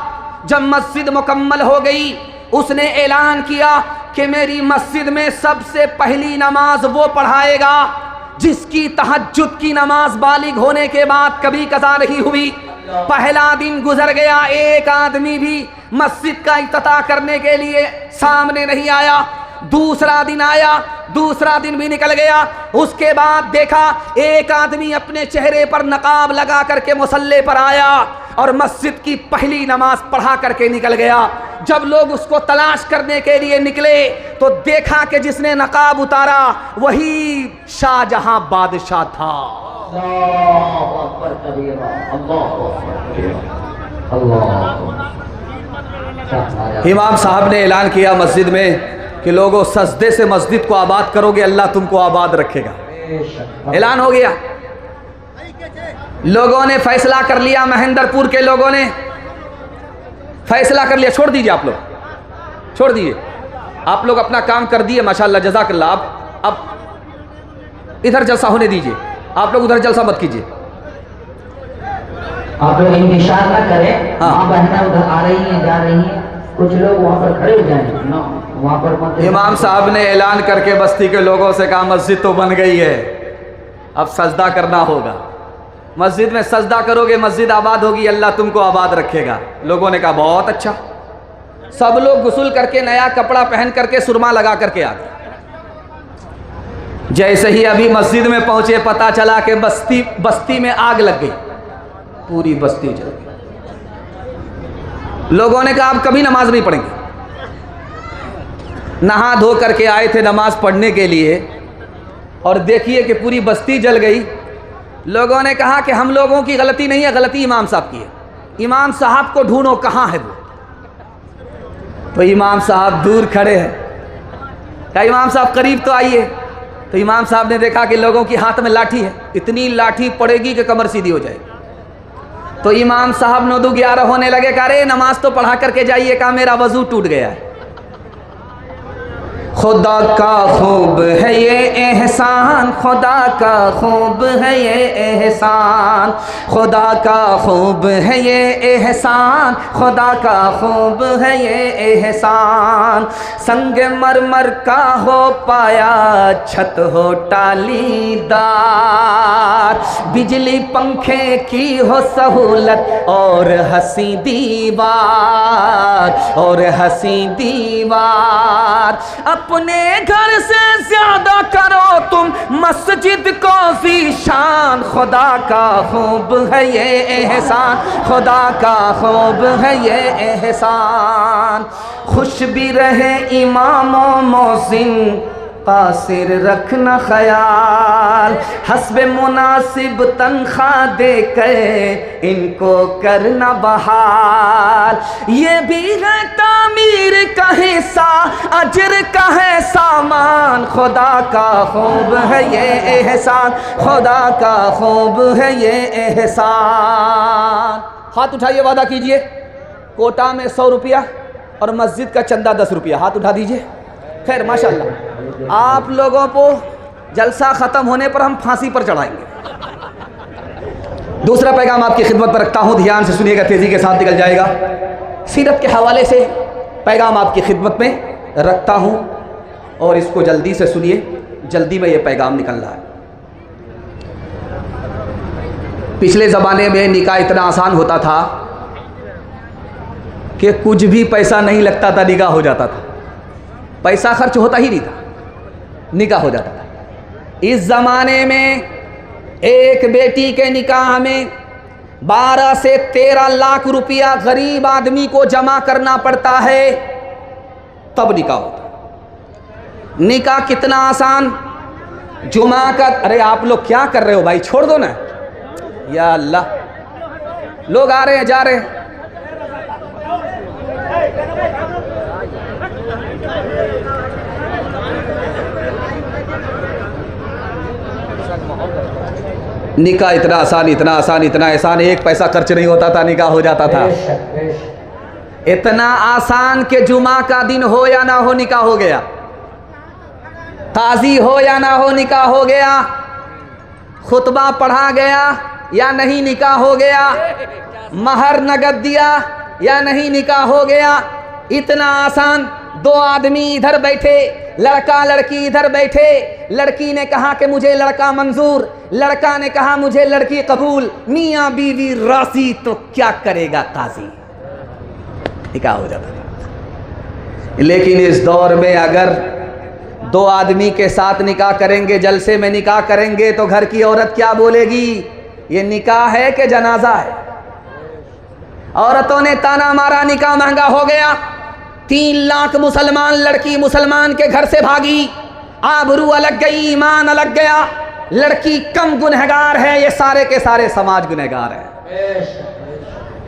जब मस्जिद मुकम्मल हो गई, उसने ऐलान किया कि मेरी मस्जिद में सबसे पहली नमाज वो पढ़ाएगा जिसकी तहज्जुद की नमाज बालिग होने के बाद कभी कज़ा नहीं हुई। पहला दिन गुजर गया, एक आदमी भी मस्जिद का इफ्तिताह करने के लिए सामने नहीं आया। दूसरा दिन आया, दूसरा दिन भी निकल गया। उसके बाद देखा एक आदमी अपने चेहरे पर नकाब लगा करके मुसल्ले पर आया और मस्जिद की पहली नमाज पढ़ा करके निकल गया। जब लोग उसको तलाश करने के लिए निकले तो देखा कि जिसने नकाब उतारा वही शाहजहां बादशाह था। इमाम साहब ने ऐलान किया मस्जिद में कि लोगों सजदे से मस्जिद को आबाद करोगे, अल्लाह तुमको आबाद रखेगा। ऐलान हो गया। लोगों ने फैसला कर लिया, महेंद्रपुर के लोगों ने फैसला कर लिया, छोड़ दीजिए आप लोग, छोड़ दीजिए, आप लोग अपना काम कर दिए माशाल्लाह, जज़ाकल्लाह। अब इधर जलसा होने दीजिए, आप लोग उधर जलसा मत कीजिए। आप लोग इंतजार ना करें। हाँ, बहना उधर आ रही हैं, जा रही हैं, कुछ लोग वहाँ पर खड़े हो जाएंगे ना, वहाँ पर इमाम साहब ने ऐलान करके बस्ती के लोगों से कहा मस्जिद तो बन गई है, अब सजदा करना होगा। मस्जिद में सजदा करोगे मस्जिद आबाद होगी, अल्लाह तुमको आबाद रखेगा। लोगों ने कहा बहुत अच्छा। सब लोग गुस्ल करके नया कपड़ा पहन करके सुरमा लगा करके आ गए। जैसे ही अभी मस्जिद में पहुंचे पता चला कि बस्ती में आग लग गई, पूरी बस्ती जल गई। लोगों ने कहा अब कभी नमाज नहीं पढ़ेंगे। नहा धो करके आए थे नमाज पढ़ने के लिए और देखिए कि पूरी बस्ती जल गई। लोगों ने कहा कि हम लोगों की गलती नहीं है, गलती इमाम साहब की है। इमाम साहब को ढूंढो, कहाँ है वो? तो इमाम साहब दूर खड़े हैं। क्या इमाम साहब करीब तो आइए। तो इमाम साहब ने देखा कि लोगों की हाथ में लाठी है, इतनी लाठी पड़ेगी कि कमर सीधी हो जाएगी। तो इमाम साहब 9-11 होने लगे। कहा अरे नमाज तो पढ़ा करके जाइए। कहा मेरा वजू टूट गया है। खुदा का खूब है ये एहसान, खुदा का खूब है ये एहसान, खुदा का खूब है ये एहसान, खुदा का खूब है ये एहसान। संग मरमर का हो पाया छत हो टालीदार, बिजली पंखे की हो सहूलत और हंसी दीवार, और हंसी दीवार। अपने घर से ज्यादा करो तुम मस्जिद को ज़ीशान, खुदा का खूब है ये एहसान, खुदा का खूब है ये एहसान। खुश भी रहे इमामो मोहसिन, कासिर रखना ख्याल, हस्बे मुनासिब तनख्वाह देकर इनको करना बहाल। ये भी है तामीर का हिस्सा, अजर का है सामान, खुदा का खूब है ये एहसान, खुदा का खूब है ये एहसान। हाथ उठाइए, वादा कीजिए। कोटा में 100 रुपया और मस्जिद का चंदा 10 रुपया। हाथ उठा दीजिए। खैर माशाल्लाह, आप लोगों को जलसा ख़त्म होने पर हम फांसी पर चढ़ाएंगे। दूसरा पैगाम आपकी खिदमत पर रखता हूँ, ध्यान से सुनिएगा, तेज़ी के साथ निकल जाएगा। सीरत के हवाले से पैगाम आपकी खिदमत में रखता हूँ और इसको जल्दी से सुनिए, जल्दी में ये पैगाम निकल रहा है। पिछले ज़माने में निकाह इतना आसान होता था कि कुछ भी पैसा नहीं लगता था, निकाह हो जाता था। पैसा खर्च होता ही नहीं था, निकाह हो जाता था। इस ज़माने में एक बेटी के निकाह में 12 से 13 लाख रुपया गरीब आदमी को जमा करना पड़ता है, तब निकाह होता। निकाह कितना आसान, जुमा का। अरे आप लोग क्या कर रहे हो भाई, छोड़ दो ना। या अल्लाह, लोग आ रहे हैं जा रहे हैं। निकाह इतना आसान, इतना आसान, इतना आसान, एक पैसा खर्च नहीं होता था, निकाह हो जाता था। इतना आसान कि जुमा का दिन हो या ना हो निकाह हो गया, ताज़ी हो या ना हो निकाह हो गया, खुतबा पढ़ा गया या नहीं निकाह हो गया, महर नगद दिया या नहीं निकाह हो गया। इतना आसान। 2 आदमी इधर बैठे, लड़का लड़की इधर बैठे, लड़की ने कहा कि मुझे लड़का मंजूर, लड़का ने कहा मुझे लड़की कबूल, मियाँ बीवी राजी, तो क्या करेगा काजी, निकाह हो जाता था। लेकिन इस दौर में अगर दो आदमी के साथ निकाह करेंगे, जलसे में निकाह करेंगे तो घर की औरत क्या बोलेगी, ये निकाह है कि जनाजा है। औरतों ने ताना मारा, निकाह महंगा हो गया। 3 लाख मुसलमान लड़की मुसलमान के घर से भागी, आबरू अलग गई, ईमान अलग गया। लड़की कम गुनहगार है, ये सारे के सारे समाज गुनहगार है।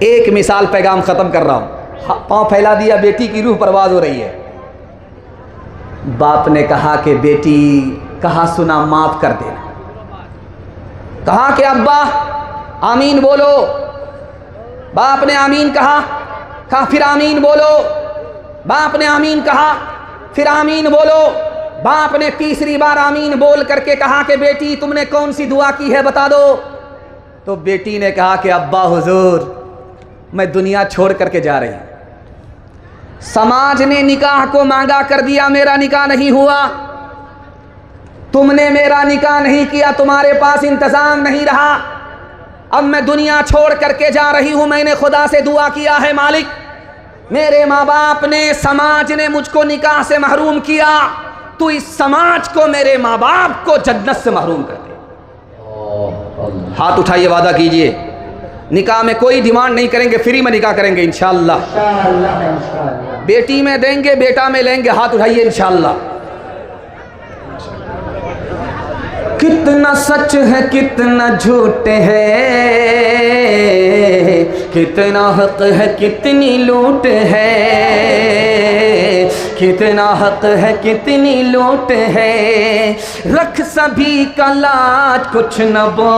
एक मिसाल पैगाम खत्म कर रहा हूं। पांव फैला दिया, बेटी की रूह परवाज हो रही है। बाप ने कहा कि बेटी, कहा सुना माफ कर देना। कहा कि अब्बा आमीन बोलो। बाप ने आमीन कहा, फिर आमीन बोलो। बाप ने आमीन कहा, फिर आमीन बोलो। बाप ने तीसरी बार आमीन बोल करके कहा कि बेटी तुमने कौन सी दुआ की है बता दो। तो बेटी ने कहा कि अब्बा हुजूर मैं दुनिया छोड़ करके जा रही हूं। समाज ने निकाह को मांगा कर दिया, मेरा निकाह नहीं हुआ। तुमने मेरा निकाह नहीं किया, तुम्हारे पास इंतजाम नहीं रहा। अब मैं दुनिया छोड़ करके जा रही हूं। मैंने खुदा से दुआ किया है, मालिक मेरे माँ बाप ने, समाज ने मुझको निकाह से महरूम किया, तू इस समाज को, मेरे माँ बाप को जन्नत से महरूम कर दे। हाथ उठाइए, वादा कीजिए निकाह में कोई डिमांड नहीं करेंगे, फ्री में निकाह करेंगे इंशाअल्लाह। बेटी में देंगे, बेटा में लेंगे। हाथ उठाइए इंशाअल्लाह। कितना सच है कितना झूठ है, कितना हक है कितनी लूट है, कितना हक है कितनी लूट है। रख सभी का लाज कुछ न बोल,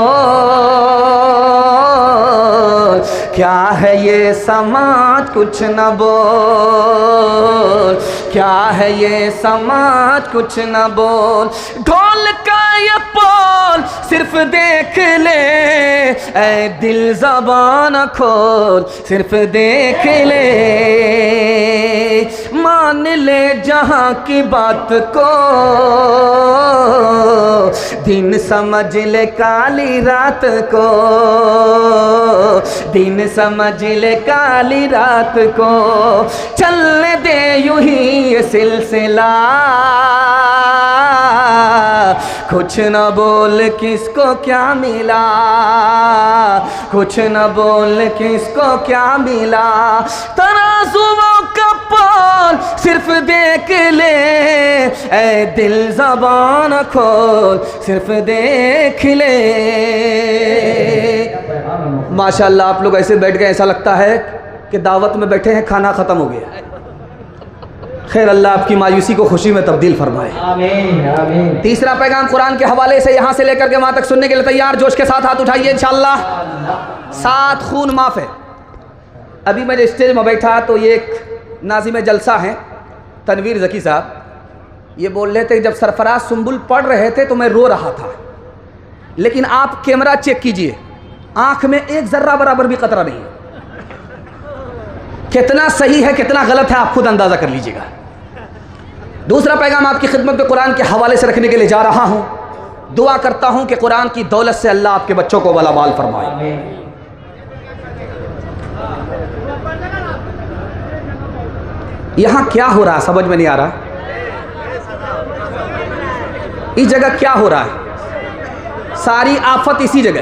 क्या है ये समाज कुछ न बोल, क्या है ये समाज कुछ न बोल। ढोल का ये बोल सिर्फ देख ले, ऐ दिल ज़बान खोल सिर्फ देख ले। मान ले जहाँ की बात को, दिन समझ ले काली रात को, दिन समझ ले काली रात को। चलने दे यूं ही ये सिलसिला, कुछ न बोल किसको क्या मिला, कुछ न बोल किसको क्या मिला। तराजुओं का पोल सिर्फ देख ले, ऐ दिल ज़बान खोल सिर्फ देख ले। माशाअल्लाह आप लोग ऐसे बैठ गए, ऐसा लगता है कि दावत में बैठे हैं, खाना ख़त्म हो गया। खैर अल्लाह आपकी मायूसी को खुशी में तब्दील फरमाए। आमीन आमीन। तीसरा पैगाम कुरान के हवाले से यहाँ से लेकर के वहाँ तक सुनने के लिए तैयार, जोश के साथ हाथ उठाइए इंशाअल्लाह। 7 खून माफ़ है। अभी मैं स्टेज में बैठा तो ये एक नाज़िम जलसा हैं तनवीर ज़की साहब, ये बोल रहे थे जब सरफराज सुंबुल पढ़ रहे थे तो मैं रो रहा था, लेकिन आप कैमरा चेक कीजिए, आँख में एक ज़र्रा बराबर भी कतरा नहीं है। कितना सही है कितना गलत है आप खुद अंदाज़ा कर लीजिएगा। दूसरा पैगाम आपकी खिदमत में कुरान के हवाले से रखने के लिए जा रहा हूँ। दुआ करता हूँ कि कुरान की दौलत से अल्लाह आपके बच्चों को वाला माल फरमाए। यहाँ क्या हो रहा है समझ में नहीं आ रहा। इस जगह क्या हो रहा है, सारी आफत इसी जगह।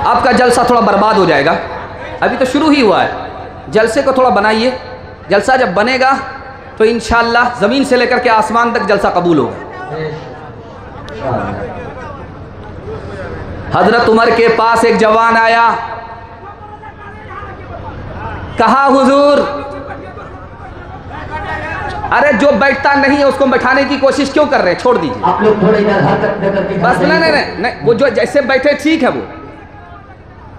आपका जलसा थोड़ा बर्बाद हो जाएगा, अभी तो शुरू ही हुआ है। जलसे को थोड़ा बनाइए, जलसा जब बनेगा तो इंशाअल्लाह ज़मीन से लेकर के आसमान तक जलसा कबूल होगा। हज़रत उमर के पास एक जवान आया, कहा हुजूर, अरे जो बैठता नहीं है उसको बैठाने की कोशिश क्यों कर रहे हैं, छोड़ दीजिए। आप लोग थोड़ी देर हरकत देकर के बस नहीं, वो जो जैसे बैठे ठीक है, वो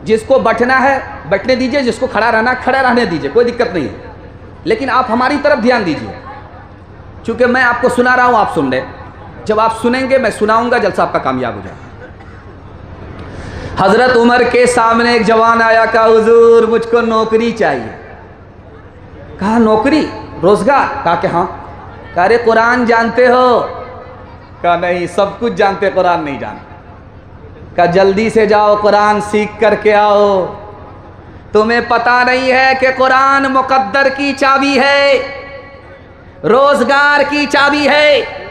जिसको बैठना है बैठने दीजिए, जिसको खड़ा रहना खड़ा रहने दीजिए, कोई दिक्कत नहीं है। लेकिन आप हमारी तरफ ध्यान दीजिए, क्योंकि मैं आपको सुना रहा हूँ, आप सुन रहे। जब आप सुनेंगे मैं सुनाऊंगा, जलसा आपका कामयाब हो जाएगा। हज़रत उमर के सामने एक जवान आया, कहा हुजूर मुझको नौकरी चाहिए। कहा नौकरी, रोजगार? कहा कि हाँ। कहा अरे कुरान जानते हो? कहा नहीं, सब कुछ जानते, कुरान नहीं जानते। कहा जल्दी से जाओ कुरान सीख करके आओ। तुम्हें पता नहीं है कि कुरान मुकद्दर की चाबी है, रोजगार की चाबी है।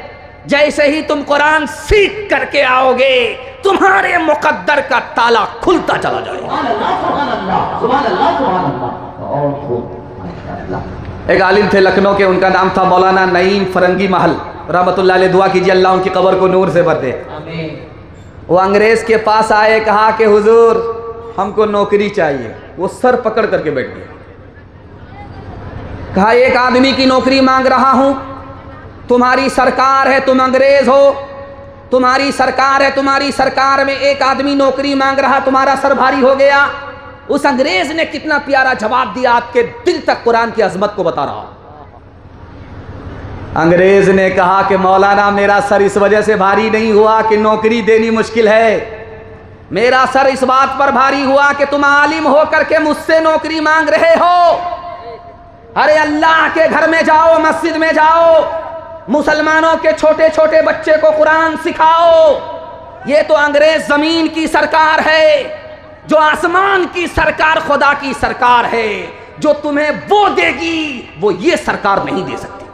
जैसे ही तुम कुरान सीख करके आओगे, तुम्हारे मुकद्दर का ताला खुलता चला जाएगा। सुभान अल्लाह, सुभान अल्लाह, सुभान अल्लाह, सुभान अल्लाह। और खूब माशाअल्लाह। एक आलिम थे लखनऊ के, उनका नाम था मौलाना नईम फरंगी महल रहमतुल्लाह अलैह। दुआ कीजिए अल्लाह उनकी कब्र को नूर से भर दे। वो अंग्रेज के पास आए, कहा कि हुजूर हमको नौकरी चाहिए। वो सर पकड़ करके बैठ गए। कहा एक आदमी की नौकरी मांग रहा हूं, तुम्हारी सरकार है, तुम अंग्रेज हो, तुम्हारी सरकार है, तुम्हारी सरकार में एक आदमी नौकरी मांग रहा, तुम्हारा सर भारी हो गया। उस अंग्रेज ने कितना प्यारा जवाब दिया, आपके दिल तक कुरान की अजमत को बता रहा। अंग्रेज ने कहा कि मौलाना मेरा सर इस वजह से भारी नहीं हुआ कि नौकरी देनी मुश्किल है, मेरा सर इस बात पर भारी हुआ कि तुम आलिम हो करके मुझसे नौकरी मांग रहे हो। अरे अल्लाह के घर में जाओ, मस्जिद में जाओ, मुसलमानों के छोटे छोटे बच्चे को कुरान सिखाओ। ये तो अंग्रेज जमीन की सरकार है, जो आसमान की सरकार खुदा की सरकार है। जो तुम्हें वो देगी वो ये सरकार नहीं दे सकती।